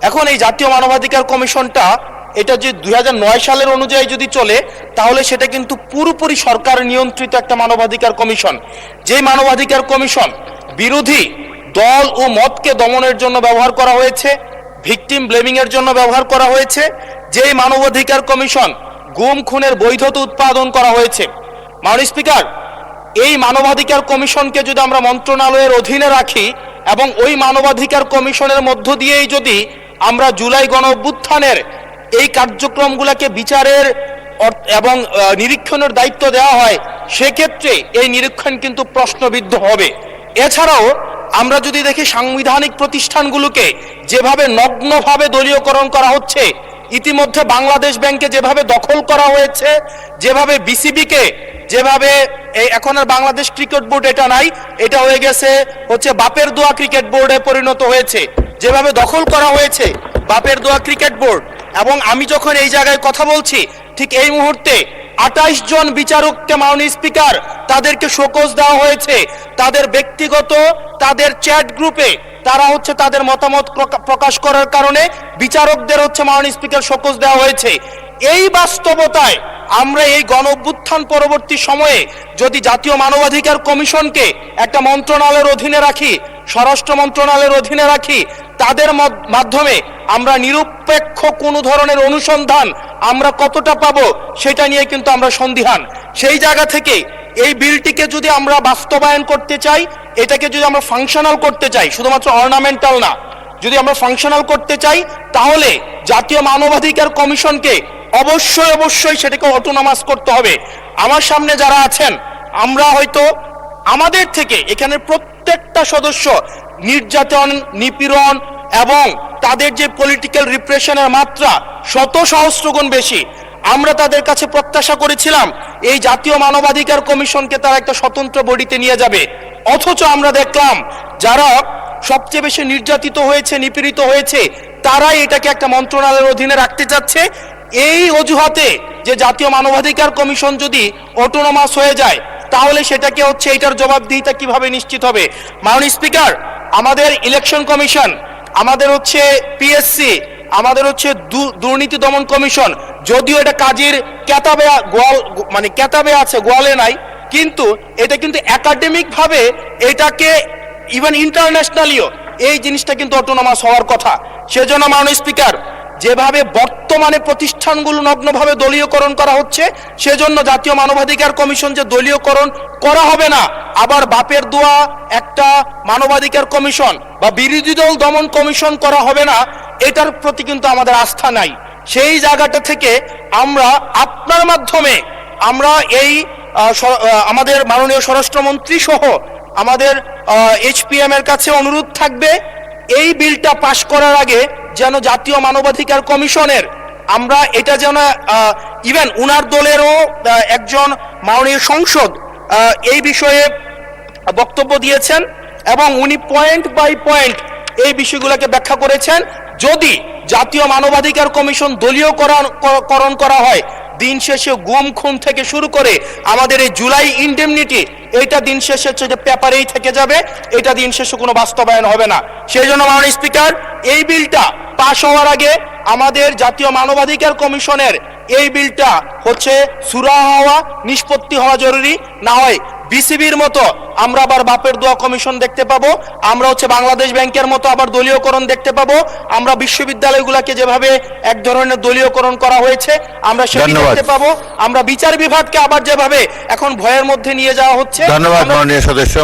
এখন এই জাতীয় মানবাধিকার কমিশনটা এটা যে 2009 সালের অনুযায়ী যদি চলে তাহলে সেটা কিন্তু পুরোপুরি সরকার নিয়ন্ত্রিত একটা মানবাধিকার কমিশন। যে মানবাধিকার কমিশন বিরোধী দল ও মতকে দমনের জন্য ব্যবহার করা হয়েছে, ভিকটিম ব্লেমিং এর জন্য ব্যবহার করা হয়েছে, যেই মানবাধিকার কমিশন গুম খুনের বৈধতা উৎপাদন করা হয়েছে। মাননীয় স্পিকার, এই মানবাধিকার কমিশনকে যদি আমরা মন্ত্রণালয়ের অধীনে রাখি এবং ওই মানবাধিকার কমিশনের মধ্য দিয়েই যদি আমরা জুলাই গণ অভ্যুত্থানের এই কার্যক্রমগুলোকে বিচারের এবং নিরীক্ষণের দায়িত্ব দেওয়া হয়, সেক্ষেত্রে এই নিরীক্ষণ কিন্তু প্রশ্নবিদ্ধ হবে। এছাড়াও আমরা যদি দেখি সাংবিধানিক প্রতিষ্ঠানগুলোকে যেভাবে নগ্নভাবে দলীয়করণ করা হচ্ছে, ইতিমধ্যে বাংলাদেশ ব্যাংকে যেভাবে দখল করা হয়েছে, যেভাবে বিসিবিকে যেভাবে এখন আর বাংলাদেশ ক্রিকেট বোর্ড এটা নাই, এটা হয়ে গেছে হচ্ছে বাপের দোয়া ক্রিকেট বোর্ডে পরিণত হয়েছে, যেভাবে দখল করা হয়েছে বাপের দোয়া ক্রিকেট বোর্ড। এবং আমি যখন এই জায়গায় কথা বলছি ঠিক এই মুহূর্তে 28 জন বিচারককে মাননীয় স্পিকার তাদেরকে শোকজ দেওয়া হয়েছে, তাদের ব্যক্তিগত তাদের চ্যাট গ্রুপে তারা হচ্ছে তাদের মতামত প্রকাশ করার কারণে বিচারকদের হচ্ছে মাননীয় স্পিকার শোকজ দেওয়া হয়েছে। এই বাস্তবতায় আমরা এই গণ অভ্যুত্থান পরবর্তী সময়ে যদি জাতীয় মানবাধিকার কমিশনকে একটা মন্ত্রণালয়ের অধীনে রাখি, স্বরাষ্ট্র মন্ত্রণালয়ের অধীনে রাখি, তাদের মাধ্যমে আমরা নিরপেক্ষ কোনো ধরনের অনুসন্ধান আমরা কতটা পাবো সেটা নিয়ে কিন্তু আমরা সন্দিহান। সেই জায়গা থেকে এই বিলটিকে যদি আমরা বাস্তবায়ন করতে চাই, এটাকে যদি আমরা ফাংশনাল করতে চাই, শুধুমাত্র অর্নামেন্টাল না, যদি আমরা ফাংশনাল করতে চাই তাহলে জাতীয় মানবাধিকার কমিশনকে অবশ্যই সেটাকে অটোনমাস করতে হবে। আমার সামনে যারা আছেন আমরা হয়তো আমাদের থেকে এখানে প্রত্যেকটা সদস্য নির্যাতন, নিপীড়ন এবং তাদের যে পলিটিক্যাল রিপ্রেশনের মাত্রা শত সহস্রগুণ বেশি। আমরা তাদের কাছে প্রত্যাশা করেছিলাম এই জাতীয় মানবাধিকার কমিশনকে তারা একটা স্বতন্ত্র বডিতে নিয়ে যাবে, অথচ আমরা দেখলাম যারা সবচেয়ে বেশি নির্যাতিত হয়েছে, নিপীড়িত হয়েছে, তারাই এটাকে একটা মন্ত্রণালয়ের অধীনে রাখতে চাচ্ছে। এই অজুহাতে যে জাতীয় মানবাধিকার কমিশন যদি অটোনমাস হয়ে যায় তাহলে সেটাকে হচ্ছে এটার জবাবদিহিতা কিভাবে নিশ্চিত হবে? মাননীয় স্পিকার, আমাদের ইলেকশন কমিশন, আমাদের হচ্ছে পিএসসি, আমাদের হচ্ছে দুর্নীতি দমন কমিশন, যদিও এটা কাজের কেতাবে আছে, গোয়ালে নাই, কিন্তু এটা কিন্তু একাডেমিক ভাবে এটাকে ইভেন ইন্টারন্যাশনালিও এই জিনিসটা কিন্তু অটোনমাস হওয়ার কথা। সেজন্য মাননীয় স্পিকার, যেভাবে বর্তমানে প্রতিষ্ঠানগুলো নগ্নভাবে দলীয়করণ করা হচ্ছে, সেজন্য জাতীয় মানবাধিকার কমিশন যে দলীয়করণ করা হবে না, আবার বাপের দোয়া একটা মানবাধিকার কমিশন বা বিরোধী দল দমন কমিশন করা হবে না, এটার প্রতি কিন্তু আমাদের আস্থা নাই। সেই জায়গাটা থেকে আমরা আপনার মাধ্যমে আমরা এই আমাদের মাননীয় স্বরাষ্ট্রমন্ত্রী সহ আমাদের এইচপিএম এর কাছে অনুরোধ থাকবে, এই বিলটা পাশ করার আগে যেন জাতীয় মানবাধিকার কমিশনের আমরা এটা যেন ইভেন উনার দলেরও একজন মাননীয় সংসদ এই বিষয়ে বক্তব্য দিয়েছেন এবং উনি পয়েন্ট বাই পয়েন্ট এই বিষয়গুলোকে ব্যাখ্যা করেছেন। যদি জাতীয় মানবাধিকার কমিশন দলীয়করণ করা হয়, দিন শেষে গুম খুন থেকে শুরু করে আমাদের এই জুলাই ইনডেমনিটি, এটা দিন শেষে হচ্ছে যে পেপারেই থেকে যাবে, এটা দিন শেষে কোনো বাস্তবায়ন হবে না। সেই জন্য মাননীয় স্পিকার, এই বিলটা পাশ হওয়ার আগে আমাদের জাতীয় মানবাধিকার কমিশনের এই বিলটা হচ্ছে সুরাহা হওয়া, নিষ্পত্তি হওয়া জরুরি। না হয় বিসিবির মতো আমরা আবার বাপের দোয়া কমিশন দেখতে পাবো, আমরা হচ্ছে বাংলাদেশ ব্যাংকের মতো আবার দলীয়করণ দেখতে পাবো, আমরা বিশ্ববিদ্যালয়গুলোকে যেভাবে এক ধরনের দলীয়করণ করা হয়েছে আমরা সেটা দেখতে পাবো, আমরা বিচার বিভাগকে আবার যেভাবে এখন ভয়ের মধ্যে নিয়ে যাওয়া হচ্ছে। ধন্যবাদ মাননীয় সদস্য।